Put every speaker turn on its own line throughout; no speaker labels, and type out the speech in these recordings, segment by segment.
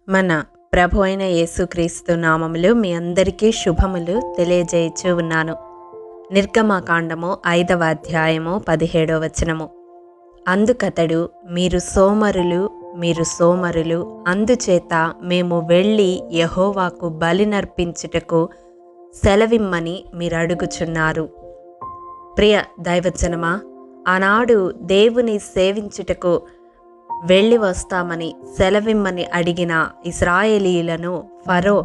మన ప్రభు అయిన యేసుక్రీస్తు నామములు మీ అందరికీ శుభములు తెలియజేయచ్చు ఉన్నాను. నిర్గమకాండము 5వ అధ్యాయము 17వ వచనము. అందుకతడు, మీరు సోమరులు, అందుచేత మేము వెళ్ళి యెహోవాకు బలినర్పించుటకు సెలవిమ్మని మీరు అడుగుచున్నారు. ప్రియ దైవజనమా, ఆనాడు దేవుని సేవించుటకు వెళ్ళి వస్తామని సెలవిమ్మని అడిగిన ఇశ్రాయేలీయులను ఫరో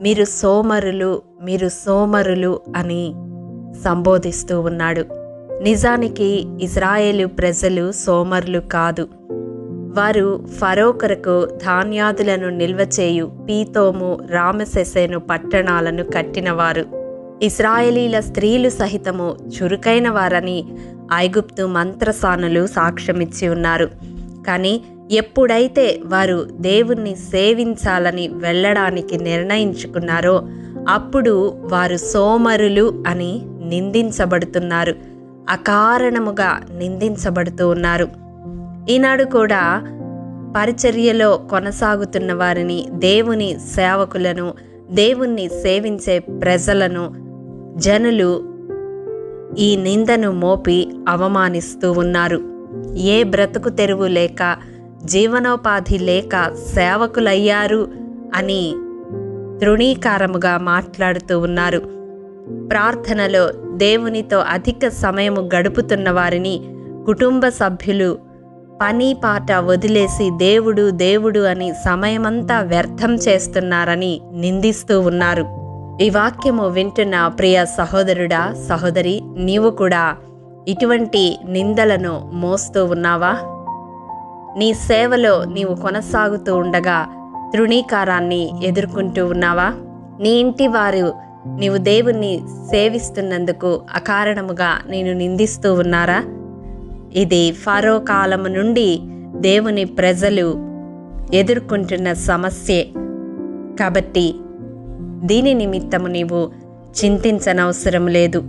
మీరు సోమరులు అని సంబోధిస్తూ ఉన్నాడు. నిజానికి ఇశ్రాయేలు ప్రజలు సోమరులు కాదు. వారు ఫరో కొరకు ధాన్యాదులను నిల్వచేయు పీతోము, రామసెసెను పట్టణాలను కట్టినవారు. ఇశ్రాయేలీల స్త్రీలు సహితము చురుకైన వారని ఐగుప్తు మంత్రసానులు సాక్ష్యమిచ్చి ఉన్నారు. కానీ ఎప్పుడైతే వారు దేవుణ్ణి సేవించాలని వెళ్ళడానికి నిర్ణయించుకున్నారో అప్పుడు వారు సోమరులు అని నిందించబడుతున్నారు, అకారణముగా నిందించబడుతూ ఉన్నారు. ఈనాడు కూడా పరిచర్యలో కొనసాగుతున్న వారిని, దేవుని సేవకులను, దేవుణ్ణి సేవించే ప్రజలను జనులు ఈ నిందను మోపి అవమానిస్తూ ఉన్నారు. ఏ బ్రతుకు తెరువు లేక, జీవనోపాధి లేక సేవకులయ్యారు అని తృణీకారముగా మాట్లాడుతూ ఉన్నారు. ప్రార్థనలో దేవునితో అధిక సమయము గడుపుతున్న వారిని కుటుంబ సభ్యులు పని పాట వదిలేసి దేవుడు అని సమయమంతా వ్యర్థం చేస్తున్నారని నిందిస్తూ ఉన్నారు. ఈ వాక్యము వింటున్న ప్రియ సహోదరుడా, సహోదరి, నీవు కూడా ఇటువంటి నిందలను మోస్తూ ఉన్నావా? నీ సేవలో నీవు కొనసాగుతూ ఉండగా తృణీకారాన్ని ఎదుర్కొంటూ ఉన్నావా? నీ ఇంటి వారు నీవు దేవుణ్ణి సేవిస్తున్నందుకు అకారణముగా నేను నిందిస్తూ ఉన్నారా? ఇది ఫరో కాలము నుండి దేవుని ప్రజలు ఎదుర్కొంటున్న సమస్యే. కాబట్టి దీని నిమిత్తము నీవు చింతించనవసరం లేదు.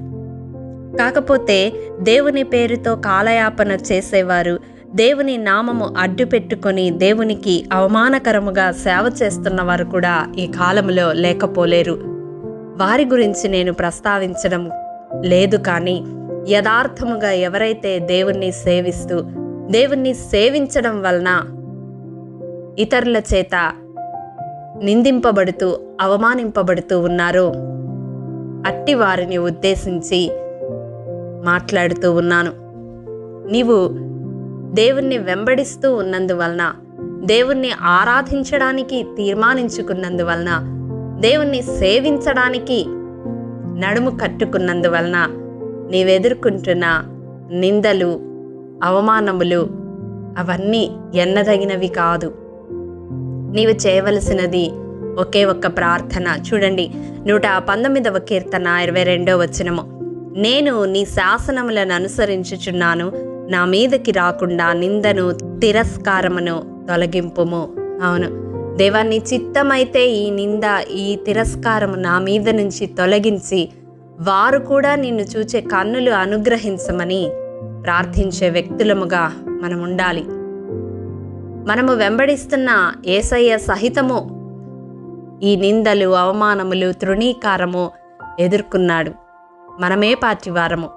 కాకపోతే దేవుని పేరుతో కాలయాపన చేసేవారు, దేవుని నామము అడ్డు పెట్టుకొని దేవునికి అవమానకరముగా సేవ చేస్తున్న వారు కూడా ఈ కాలంలో లేకపోలేరు. వారి గురించి నేను ప్రస్తావించడం లేదు. కానీ యథార్థముగా ఎవరైతే దేవుణ్ణి సేవిస్తూ, దేవుణ్ణి సేవించడం వలన ఇతరుల చేత నిందింపబడుతూ, అవమానింపబడుతూ ఉన్నారో అట్టి వారిని ఉద్దేశించి మాట్లాడుతూ ఉన్నాను. నీవు దేవుణ్ణి వెంబడిస్తూ ఉన్నందువలన, దేవుణ్ణి ఆరాధించడానికి తీర్మానించుకున్నందువలన, దేవుణ్ణి సేవించడానికి నడుము కట్టుకున్నందువలన నీవెదుర్కొంటున్న నిందలు, అవమానములు అవన్నీ ఎన్నదగినవి కాదు. నీవు చేయవలసినది ఒకే ఒక్క ప్రార్థన. చూడండి, 119వ కీర్తన 22వ వచనము. నేను నీ శాసనములను అనుసరించుచున్నాను, నా మీదకి రాకుండా నిందను, తిరస్కారమును తొలగింపుము. అవును దేవా, నీ చిత్తమైతే ఈ నింద, ఈ తిరస్కారము నా మీద నుంచి తొలగించి వారు కూడా నిన్ను చూచే కన్నులు అనుగ్రహించమని ప్రార్థించే వ్యక్తులముగా మనం ఉండాలి. మనము వెంబడిస్తున్న యేసయ్య సహితము ఈ నిందలు, అవమానములు, తృణీకారము ఎదుర్కొన్నాడు. మనమే పార్టీ వారము.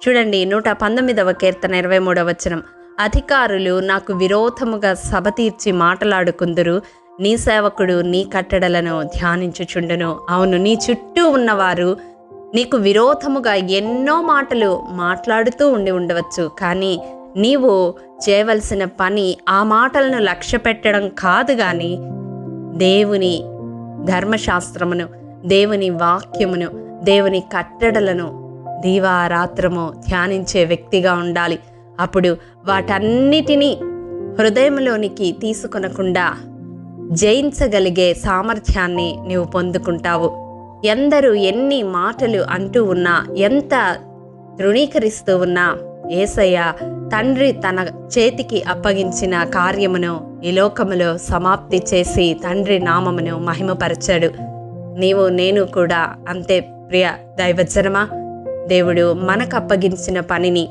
చూడండి, 119వ కీర్తన 23వ వచనం. అధికారులు నాకు విరోధముగా సభ తీర్చి మాటలాడుకుందురు, నీ సేవకుడు నీ కట్టడలను ధ్యానించుచుండును. అవును, నీ చుట్టూ ఉన్నవారు నీకు విరోధముగా ఎన్నో మాటలు మాట్లాడుతూ ఉండవచ్చు. కానీ నీవు చేయవలసిన పని ఆ మాటలను లక్ష్య పెట్టడం కాదు, కానీ దేవుని ధర్మశాస్త్రమును, దేవుని వాక్యమును, దేవుని కట్టడలను దీవారాత్రము ధ్యానించే వ్యక్తిగా ఉండాలి. అప్పుడు వాటన్నిటినీ హృదయంలోనికి తీసుకొనకుండా జయించగలిగే సామర్థ్యాన్ని నీవు పొందుకుంటావు. ఎందరూ ఎన్ని మాటలు అంటూ ఉన్నా, ఎంత తృణీకరిస్తూ ఉన్నా, యేసయ్య తండ్రి తన చేతికి అప్పగించిన కార్యమును ఈ లోకములో సమాప్తి చేసి తండ్రి నామమును మహిమపరచాడు. నీవు నేను కూడా అంతే. ప్రియ దైవజనమా, దేవుడు మనకు అప్పగించిన పనిని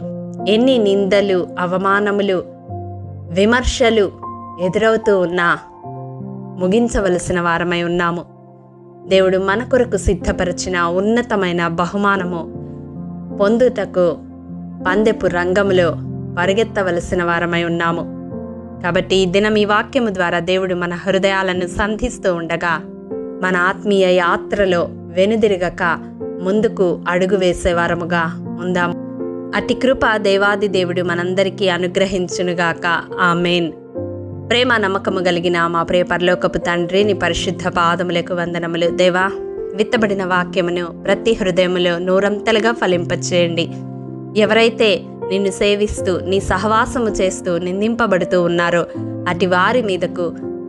ఎన్ని నిందలు, అవమానములు, విమర్శలు ఎదురవుతూ ఉన్నా ముగించవలసిన వారమై ఉన్నాము. దేవుడు మన కొరకు సిద్ధపరిచిన ఉన్నతమైన బహుమానము పొందుటకు పందెపు రంగములో పరిగెత్తవలసిన వారమై ఉన్నాము. కాబట్టి ఈ దినం ఈ వాక్యము ద్వారా దేవుడు మన హృదయాలను సంధిస్తూ ఉండగా మన ఆత్మీయ యాత్రలో వెనుదిరగక ముందుకు అడుగు వేసేవారముగా ఉందాము. అట్టి కృప దేవాది దేవుడు మనందరికీ అనుగ్రహించునుగాక. ఆమేన్. ప్రేమ నమ్మకము కలిగిన మా ప్రియ పరలోకపు తండ్రి, నీ పరిశుద్ధ పాదములకు వందనములు. దేవా, విత్తబడిన వాక్యమును ప్రతి హృదయములో నూరంతలుగా ఫలింపచేయండి. ఎవరైతే నిన్ను సేవిస్తూ నీ సహవాసము చేస్తూ నిందింపబడుతూ ఉన్నారో అటు వారి మీదకు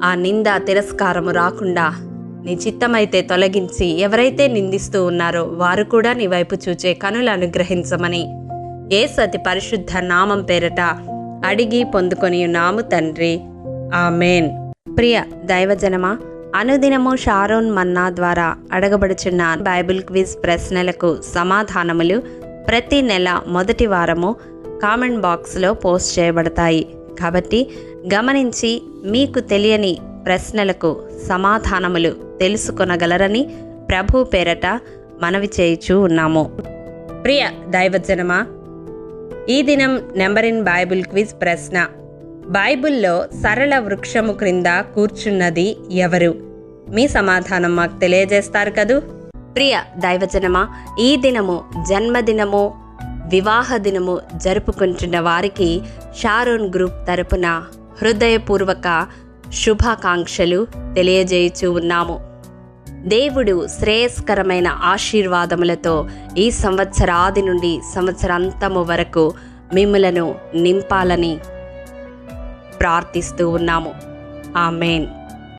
ఆ నింద తిరస్కారము రాకుండా నీ చిత్తమైతే తొలగించి, ఎవరైతే నిందిస్తూ ఉన్నారో వారు కూడా నీ వైపు చూచే కనులు అనుగ్రహించమని యేసు అతి పరిశుద్ధ నామం పేరట అడిగి పొందుకొని ఉన్నాము తండ్రి. ఆమేన్. ప్రియ దైవజనమా, అనుదినము షారోన్ మన్నా ద్వారా అడగబడుచున్న బైబిల్ క్విజ్ ప్రశ్నలకు సమాధానములు ప్రతి నెల మొదటి వారము కామెంట్ బాక్స్లో పోస్ట్ చేయబడతాయి. కాబట్టి గమనించి మీకు తెలియని ప్రశ్నలకు సమాధానములు తెలుసుకొనగలరని ప్రభు పేరట మనవి చేయుచూ ఉన్నాము. ప్రియ దైవజనమా, ఈ దినం నెంబర్ ఇన్ బైబిల్ క్విజ్ ప్రశ్న: బైబిల్లో సరళ వృక్షము క్రింద కూర్చున్నది ఎవరు? మీ సమాధానం మాకు తెలియజేస్తారు కదూ. ప్రియ దైవజనమా, ఈ దినము జన్మదినము, వివాహ దినము జరుపుకుంటున్న వారికి షారోన్ గ్రూప్ తరపున హృదయపూర్వక శుభాకాంక్షలు తెలియజేయుచూ ఉన్నాము. దేవుడు శ్రేయస్కరమైన ఆశీర్వాదములతో ఈ సంవత్సరాది నుండి సంవత్సరాంతము వరకు మిమ్ములను నింపాలని ప్రార్థిస్తూ ఉన్నాము. ఆమేన్.